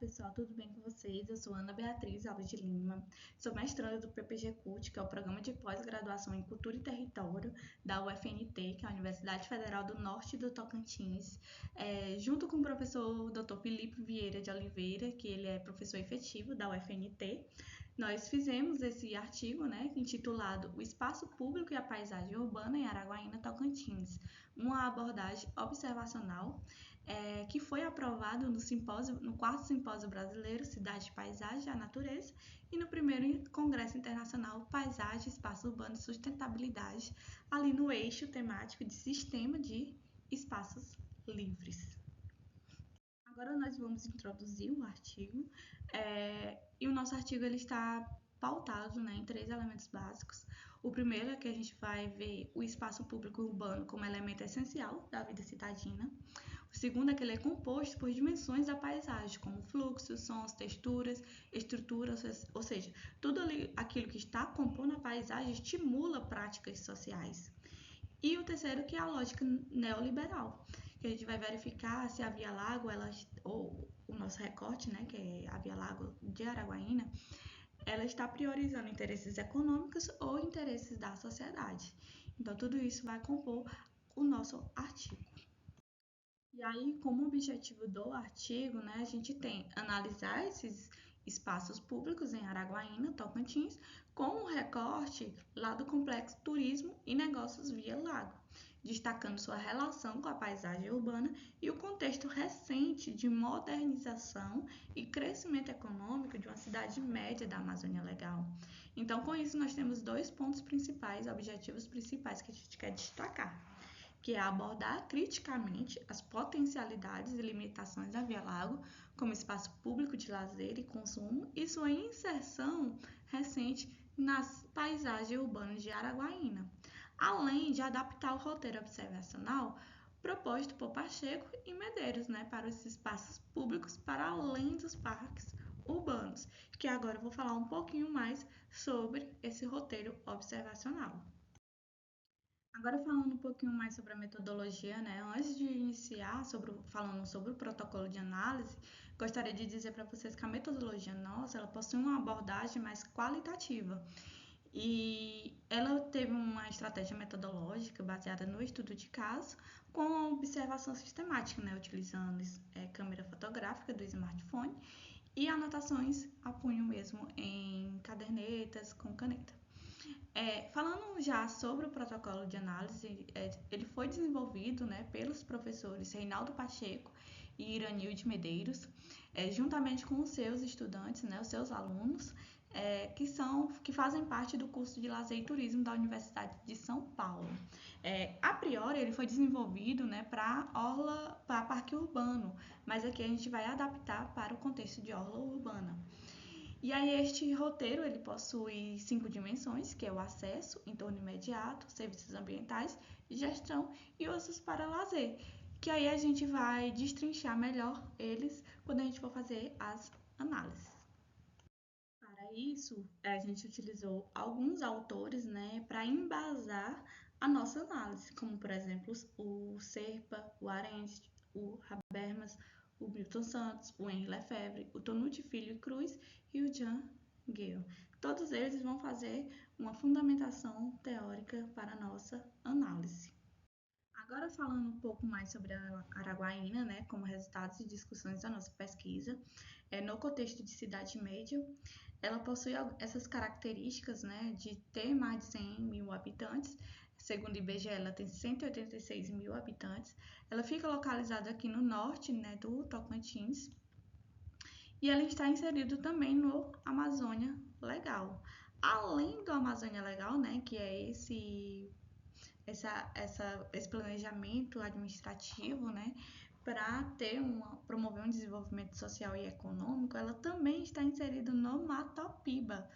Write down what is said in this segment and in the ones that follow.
pessoal, tudo bem com vocês? Eu sou Ana Beatriz Alves de Lima, sou mestranda do PPG CUT, que é o Programa de Pós-Graduação em Cultura e Território da UFNT, que é a Universidade Federal do Norte do Tocantins, junto com o professor Dr. Felipe Vieira de Oliveira, que ele é professor efetivo da UFNT. Nós fizemos esse artigo, né, intitulado O Espaço Público e a Paisagem Urbana em Araguaína, Tocantins, uma abordagem observacional, que foi aprovado no quarto Simpósio Brasileiro Cidade, Paisagem e a Natureza e no primeiro Congresso Internacional Paisagem, Espaço Urbano e Sustentabilidade, ali no eixo temático de Sistema de Espaços Livres. Agora nós vamos introduzir o artigo, e o nosso artigo ele está pautado, né, em 3 elementos básicos. O primeiro é que a gente vai ver o espaço público urbano como elemento essencial da vida citadina. O segundo é que ele é composto por dimensões da paisagem, como fluxos, sons, texturas, estruturas, ou seja, tudo aquilo que está compondo a paisagem estimula práticas sociais. E o terceiro que é a lógica neoliberal, que a gente vai verificar se a Via Lago, ou o nosso recorte, né, que é a Via Lago de Araguaína, ela está priorizando interesses econômicos ou interesses da sociedade. Então, tudo isso vai compor o nosso artigo. E aí, como objetivo do artigo, né, a gente tem analisar esses espaços públicos em Araguaína, Tocantins, com um recorte lá do Complexo Turismo e Negócios Via Lago, destacando sua relação com a paisagem urbana e o contexto recente de modernização e crescimento econômico de uma cidade média da Amazônia Legal. Então, com isso, nós temos 2 pontos principais, objetivos principais que a gente quer destacar, que é abordar criticamente as potencialidades e limitações da Via Lago como espaço público de lazer e consumo e sua inserção recente nas paisagens urbanas de Araguaína, além de adaptar o roteiro observacional proposto por Pacheco e Medeiros, né, para os espaços públicos para além dos parques urbanos, que agora eu vou falar um pouquinho mais sobre esse roteiro observacional. Agora falando um pouquinho mais sobre a metodologia, né? Antes de iniciar falando sobre o protocolo de análise, gostaria de dizer para vocês que a metodologia nossa, ela possui uma abordagem mais qualitativa. E ela teve uma estratégia metodológica baseada no estudo de caso, com a observação sistemática, né? Utilizando câmera fotográfica do smartphone e anotações a punho mesmo em cadernetas com caneta. Falando já sobre o protocolo de análise, ele foi desenvolvido, né, pelos professores Reinaldo Pacheco e Iranilde Medeiros, juntamente com os seus estudantes, né, os seus alunos, que fazem parte do curso de Lazer e Turismo da Universidade de São Paulo. A priori, ele foi desenvolvido, né, para parque urbano, mas aqui a gente vai adaptar para o contexto de orla urbana. E aí este roteiro ele possui 5 dimensões, que é o acesso, entorno imediato, serviços ambientais, gestão e usos para lazer, que aí a gente vai destrinchar melhor eles quando a gente for fazer as análises. Para isso, a gente utilizou alguns autores, né, para embasar a nossa análise, como por exemplo o Serpa, o Arendt, o Habermas, o Milton Santos, o Henri Lefebvre, o Tonucci Filho e Cruz e o Jan Gehl. Todos eles vão fazer uma fundamentação teórica para a nossa análise. Agora falando um pouco mais sobre a Araguaína, né, como resultados e discussões da nossa pesquisa, no contexto de cidade média, ela possui essas características, né, de ter mais de 100 mil habitantes. Segundo o IBGE, ela tem 186 mil habitantes. Ela fica localizada aqui no norte, né, do Tocantins. E ela está inserida também no Amazônia Legal. Além do Amazônia Legal, né, que é esse planejamento administrativo, né, para promover um desenvolvimento social e econômico, ela também está inserida no Matopiba,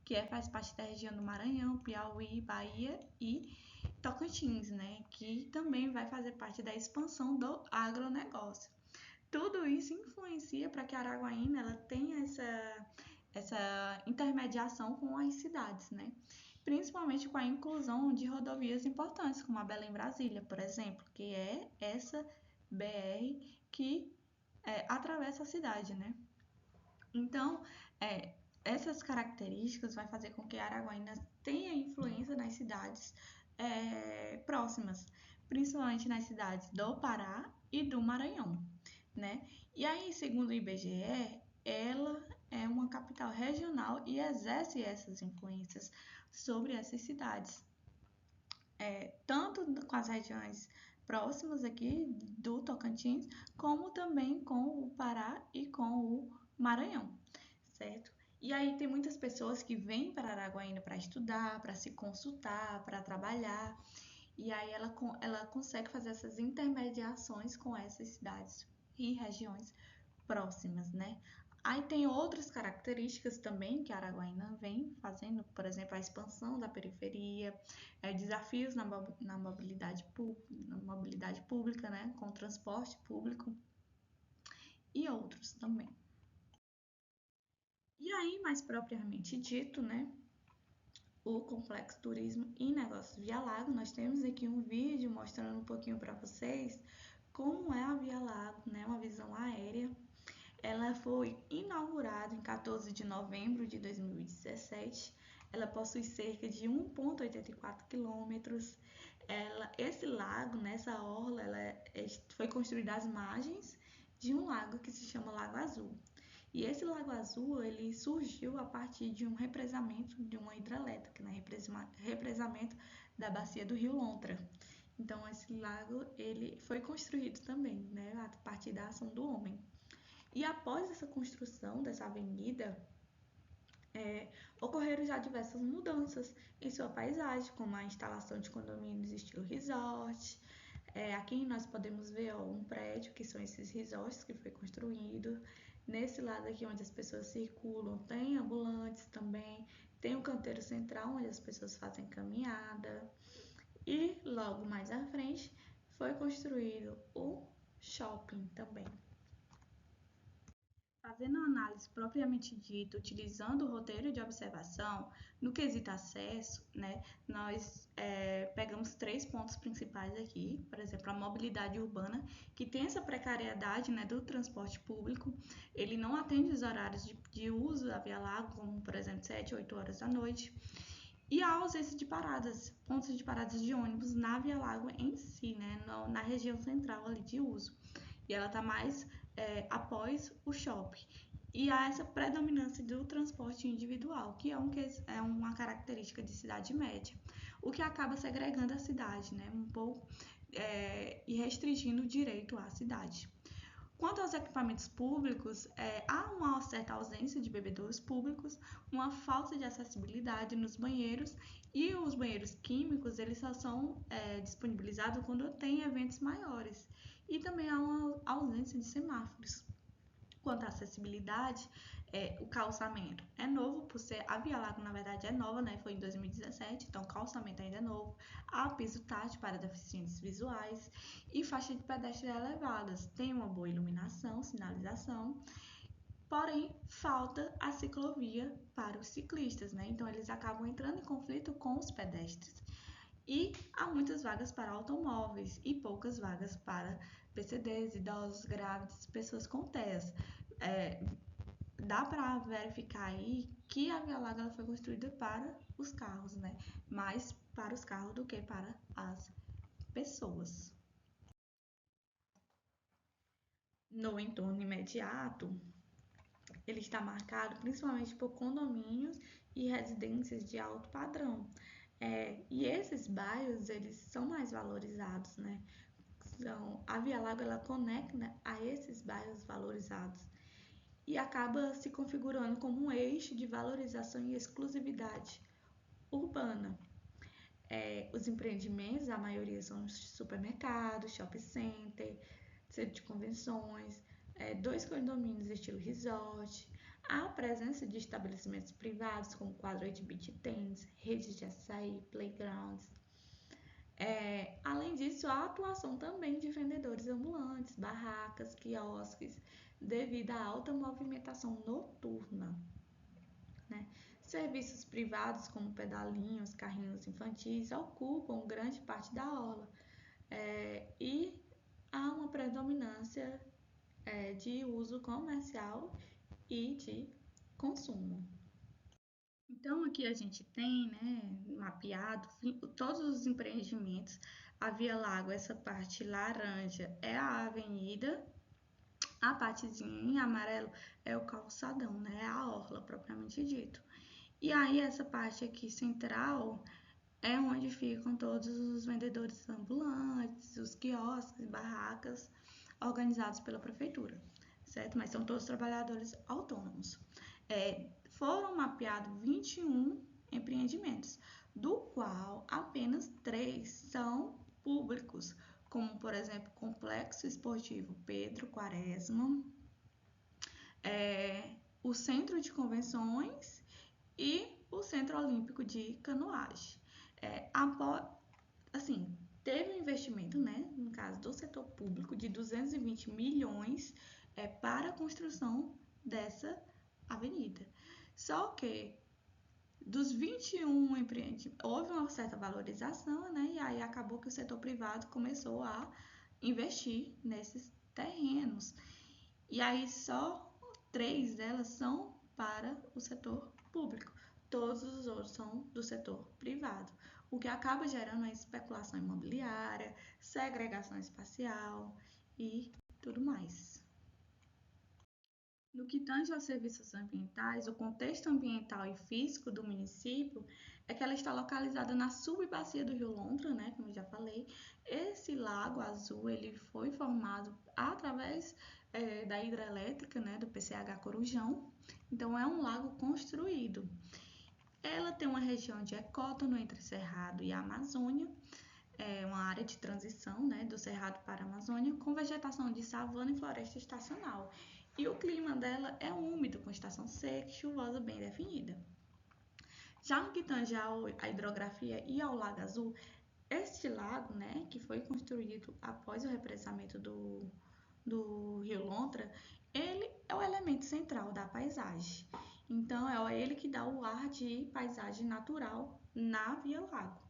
que faz parte da região do Maranhão, Piauí, Bahia e Tocantins, né, que também vai fazer parte da expansão do agronegócio. Tudo isso influencia para que a Araguaína ela tenha essa intermediação com as cidades, né? Principalmente com a inclusão de rodovias importantes, como a Belém-Brasília, por exemplo, que é essa BR que atravessa a cidade, né? Então, é, essas características vai fazer com que Araguaína tenha influência nas cidades próximas, principalmente nas cidades do Pará e do Maranhão, né? E aí, segundo o IBGE, ela é uma capital regional e exerce essas influências sobre essas cidades, tanto com as regiões próximas aqui do Tocantins, como também com o Pará e com o Maranhão, certo? E aí tem muitas pessoas que vêm para Araguaína para estudar, para se consultar, para trabalhar, e aí ela consegue fazer essas intermediações com essas cidades e regiões próximas, né? Aí tem outras características também que a Araguaína vem fazendo, por exemplo, a expansão da periferia, desafios na mobilidade pública, né, com o transporte público e outros também. E aí, mais propriamente dito, né, o Complexo Turismo e Negócios Via Lago, nós temos aqui um vídeo mostrando um pouquinho para vocês como é a Via Lago, né, uma visão aérea. Ela foi inaugurada em 14 de novembro de 2017. Ela possui cerca de 1,84 quilômetros. Esse lago, nessa orla, foi construída às margens de um lago que se chama Lago Azul. E esse Lago Azul, ele surgiu a partir de um represamento de uma hidrelétrica, né? Represamento da bacia do Rio Lontra. Então, esse lago, ele foi construído também, né? A partir da ação do homem. E após essa construção dessa avenida, ocorreram já diversas mudanças em sua paisagem, como a instalação de condomínios estilo resort. Aqui nós podemos ver um prédio, que são esses resorts que foi construído. Nesse lado aqui onde as pessoas circulam, tem ambulantes também, tem um canteiro central onde as pessoas fazem caminhada. E logo mais à frente foi construído o shopping também. Fazendo a análise propriamente dita, utilizando o roteiro de observação, no quesito acesso, né, nós pegamos 3 pontos principais aqui, por exemplo, a mobilidade urbana, que tem essa precariedade, né, do transporte público, ele não atende os horários de uso da Via Lago, como por exemplo 7, 8 horas da noite, e a ausência de paradas, pontos de paradas de ônibus na Via Lago em si, né, na região central ali de uso. E ela está mais após o shopping. E há essa predominância do transporte individual, que é uma característica de cidade média, o que acaba segregando a cidade, né, um pouco, e restringindo o direito à cidade. Quanto aos equipamentos públicos, há uma certa ausência de bebedouros públicos, uma falta de acessibilidade nos banheiros, e os banheiros químicos eles só são disponibilizados quando tem eventos maiores. E também há uma ausência de semáforos. Quanto à acessibilidade, o calçamento é novo, por ser a Via Lago, na verdade, é nova, né? Foi em 2017, então o calçamento ainda é novo. Há piso tátil para deficientes visuais e faixa de pedestres elevadas. Tem uma boa iluminação, sinalização, porém falta a ciclovia para os ciclistas, né? Então eles acabam entrando em conflito com os pedestres. E há muitas vagas para automóveis e poucas vagas para PCDs, idosos, grávidos, pessoas com TEAs. Dá para verificar aí que a Via Lago foi construída para os carros, né? Mais para os carros do que para as pessoas. No entorno imediato, ele está marcado principalmente por condomínios e residências de alto padrão. E esses bairros, eles são mais valorizados, né? A Via Lago, ela conecta, né, a esses bairros valorizados e acaba se configurando como um eixo de valorização e exclusividade urbana. Os empreendimentos, a maioria são supermercados, shopping center, centro de convenções, 2 condomínios estilo resort, há a presença de estabelecimentos privados como quadra de beach tennis, redes de açaí, playgrounds. Além disso, há a atuação também de vendedores ambulantes, barracas, quiosques, devido à alta movimentação noturna, né? Serviços privados como pedalinhos, carrinhos infantis ocupam grande parte da orla, e há uma predominância de uso comercial e de consumo. Então, aqui a gente tem, né, mapeado todos os empreendimentos. A Via Lago, essa parte laranja, é a avenida, a partezinha em amarelo é o calçadão, né, é a orla propriamente dito. E aí, essa parte aqui central é onde ficam todos os vendedores ambulantes, os quiosques, barracas, organizados pela prefeitura, certo? Mas são todos trabalhadores autônomos. Foram mapeados 21 empreendimentos, do qual apenas 3 são públicos, como, por exemplo, Complexo Esportivo Pedro Quaresma, o Centro de Convenções e o Centro Olímpico de Canoagem. Assim, teve um investimento, né, no caso do setor público, de 220 milhões para a construção dessa avenida. Só que dos 21 empreendimentos, houve uma certa valorização, né, e aí acabou que o setor privado começou a investir nesses terrenos. E aí só 3 delas são para o setor público. Todos os outros são do setor privado, o que acaba gerando a especulação imobiliária, segregação espacial e tudo mais. No que tange aos serviços ambientais, o contexto ambiental e físico do município é que ela está localizada na subbacia do Rio Lontra, né, como eu já falei. Esse lago azul ele foi formado através da hidrelétrica, né, do PCH Corujão. Então é um lago construído. Ela tem uma região de ecótono entre Cerrado e a Amazônia, uma área de transição, né, do Cerrado para a Amazônia, com vegetação de savana e floresta estacional. E o clima dela é úmido, com estação seca e chuvosa bem definida. Já no que tange à hidrografia e ao Lago Azul, este lago, né, que foi construído após o represamento do Rio Lontra, ele é o elemento central da paisagem. Então, é ele que dá o ar de paisagem natural na Via Lago,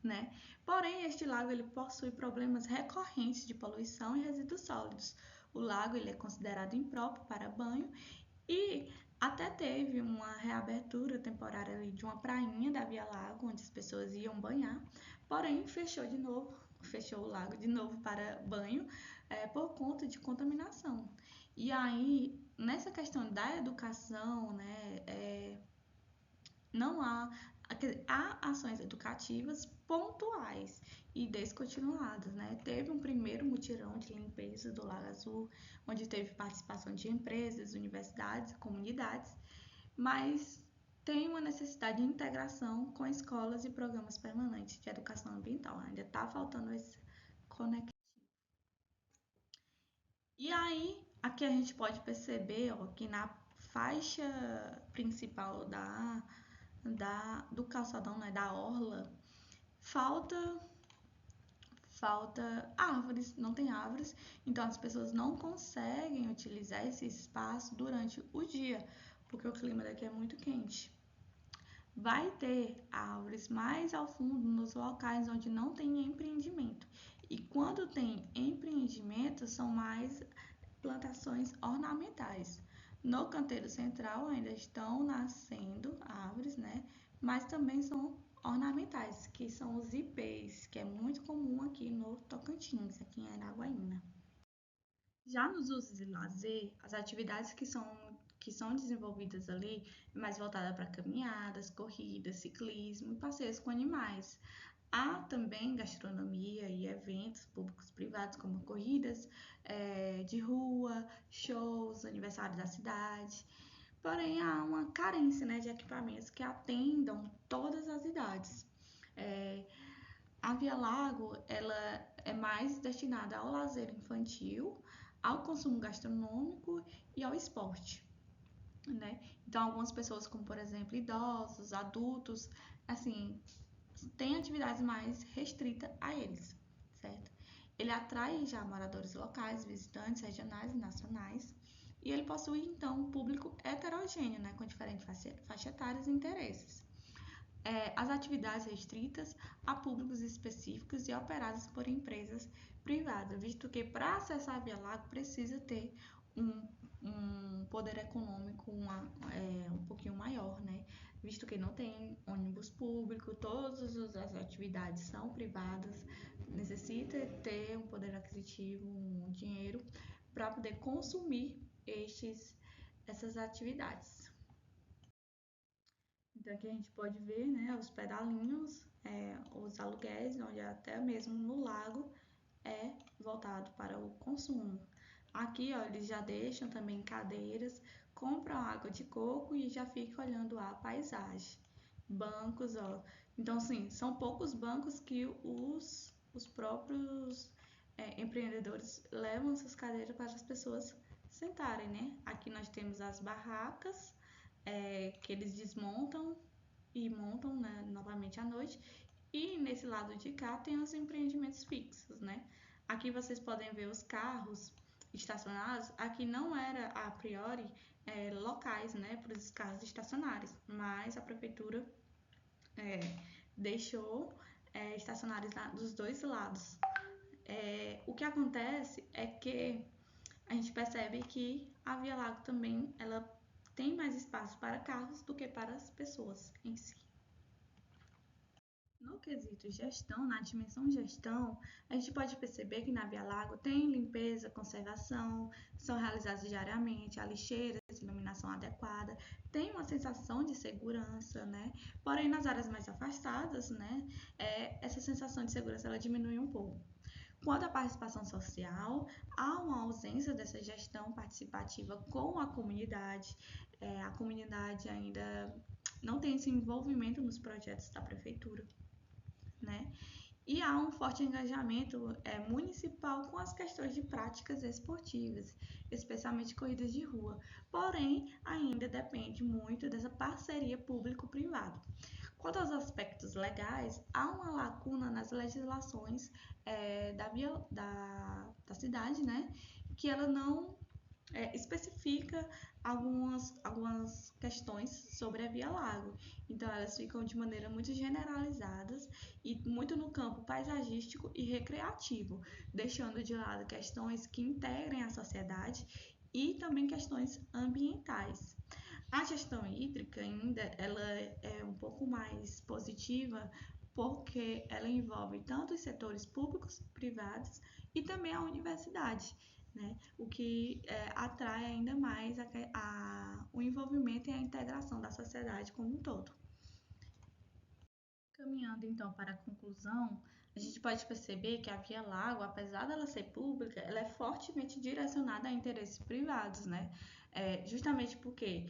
né? Porém, este lago ele possui problemas recorrentes de poluição e resíduos sólidos. O lago ele é considerado impróprio para banho e até teve uma reabertura temporária de uma prainha da Via Lago, onde as pessoas iam banhar, porém fechou o lago de novo para banho por conta de contaminação. E aí, nessa questão da educação, né, não há ações educativas pontuais e descontinuadas, né? Teve um primeiro mutirão de limpeza do Lago Azul, onde teve participação de empresas, universidades, comunidades, mas tem uma necessidade de integração com escolas e programas permanentes de educação ambiental. Ainda está faltando esse conectivo. E aí, aqui a gente pode perceber ó, que na faixa principal do calçadão, né, da orla, falta árvores, não tem árvores, então as pessoas não conseguem utilizar esse espaço durante o dia, porque o clima daqui é muito quente. Vai ter árvores mais ao fundo, nos locais onde não tem empreendimento. E quando tem empreendimento, são mais plantações ornamentais. No canteiro central ainda estão nascendo árvores, né? Mas também são ornamentais, que são os ipês, que é muito comum aqui no Tocantins, aqui em Araguaína. Já nos usos de lazer, as atividades que são desenvolvidas ali é mais voltada para caminhadas, corridas, ciclismo e passeios com animais. Há também gastronomia e eventos públicos e privados, como corridas de rua, shows, aniversário da cidade. Porém, há uma carência, né, de equipamentos que atendam todas as idades. A Via Lago ela é mais destinada ao lazer infantil, ao consumo gastronômico e ao esporte, né? Então, algumas pessoas, como por exemplo idosos, adultos, assim, têm atividades mais restritas a eles, certo? Ele atrai já moradores locais, visitantes regionais e nacionais, e ele possui então um público heterogêneo, né, com diferentes faixas etárias e interesses. As atividades restritas a públicos específicos e operadas por empresas privadas, visto que para acessar a Via Lago precisa ter um poder econômico um pouquinho maior, né? Visto que não tem ônibus público, todas as atividades são privadas, necessita ter um poder aquisitivo, um dinheiro para poder consumir essas atividades. Então aqui a gente pode ver, né, os pedalinhos, os aluguéis, onde até mesmo no lago é voltado para o consumo. Aqui, ó, eles já deixam também cadeiras, compram água de coco e já ficam olhando a paisagem. Bancos, ó. Então, assim, são poucos bancos que os próprios empreendedores levam essas cadeiras para as pessoas sentarem, né? Aqui nós temos as barracas, que eles desmontam e montam, né, novamente à noite. E nesse lado de cá tem os empreendimentos fixos, né? Aqui vocês podem ver os carros estacionados. Aqui não era a priori locais, né, para os carros estacionários, mas a prefeitura deixou estacionários dos dois lados. O que acontece é que a gente percebe que a Via Lago também ela tem mais espaço para carros do que para as pessoas em si. No quesito gestão, na dimensão gestão, a gente pode perceber que na Via Lago tem limpeza, conservação, são realizadas diariamente, há lixeiras, iluminação adequada, tem uma sensação de segurança, né? Porém, nas áreas mais afastadas, né, essa sensação de segurança ela diminui um pouco. Quanto à participação social, há uma ausência dessa gestão participativa com a comunidade ainda não tem esse envolvimento nos projetos da prefeitura, né? E há um forte engajamento municipal com as questões de práticas esportivas, especialmente corridas de rua. Porém, ainda depende muito dessa parceria público-privada. Quanto aos aspectos legais, há uma lacuna nas legislações da cidade, né? Que ela não especifica algumas questões sobre a Via Lago. Então, elas ficam de maneira muito generalizadas e muito no campo paisagístico e recreativo, deixando de lado questões que integrem a sociedade e também questões ambientais. A gestão hídrica ainda ela é um pouco mais positiva porque ela envolve tanto os setores públicos, privados e também a universidade, né? O que atrai ainda mais o envolvimento e a integração da sociedade como um todo. Caminhando então para a conclusão, a gente pode perceber que a Via Lago, apesar dela ser pública, ela é fortemente direcionada a interesses privados, né? Justamente porque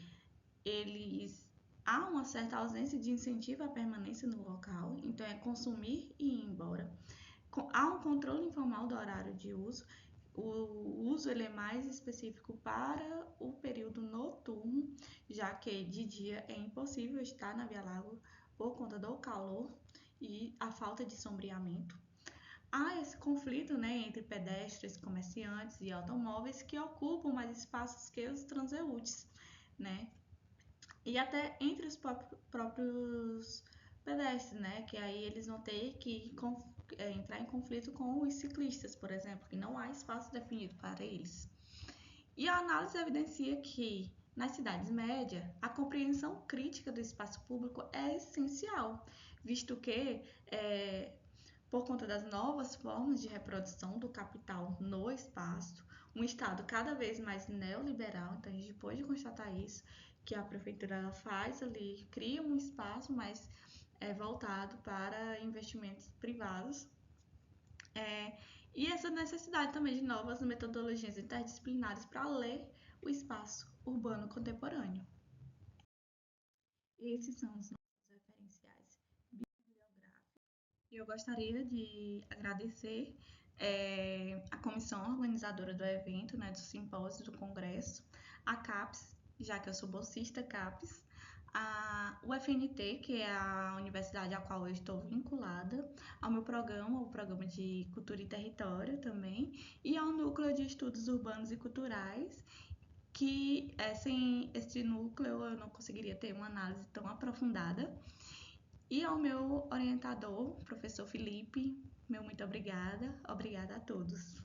há uma certa ausência de incentivo à permanência no local, então é consumir e ir embora. Há um controle informal do horário de uso. O uso ele é mais específico para o período noturno, já que de dia é impossível estar na Via Lago por conta do calor e a falta de sombreamento. Há esse conflito, né, entre pedestres, comerciantes e automóveis que ocupam mais espaços que os transeúntes, né? E até entre os próprios pedestres, né? Que aí eles vão ter que entrar em conflito com os ciclistas, por exemplo, que não há espaço definido para eles. E a análise evidencia que nas cidades médias, a compreensão crítica do espaço público é essencial, visto que, por conta das novas formas de reprodução do capital no espaço, um Estado cada vez mais neoliberal, então a gente pode constatar isso, que a prefeitura ela faz ali, cria um espaço mais voltado para investimentos privados. E essa necessidade também de novas metodologias interdisciplinares para ler o espaço urbano contemporâneo. Esses são os nossos referenciais bibliográficos. E eu gostaria de agradecer a comissão organizadora do evento, né, do simpósio, do congresso, a CAPES, já que eu sou bolsista CAPES, a UFNT, que é a universidade à qual eu estou vinculada, ao meu programa, o programa de Cultura e Território também, e ao Núcleo de Estudos Urbanos e Culturais, que sem esse núcleo eu não conseguiria ter uma análise tão aprofundada. E ao meu orientador, professor Felipe, meu muito obrigada a todos.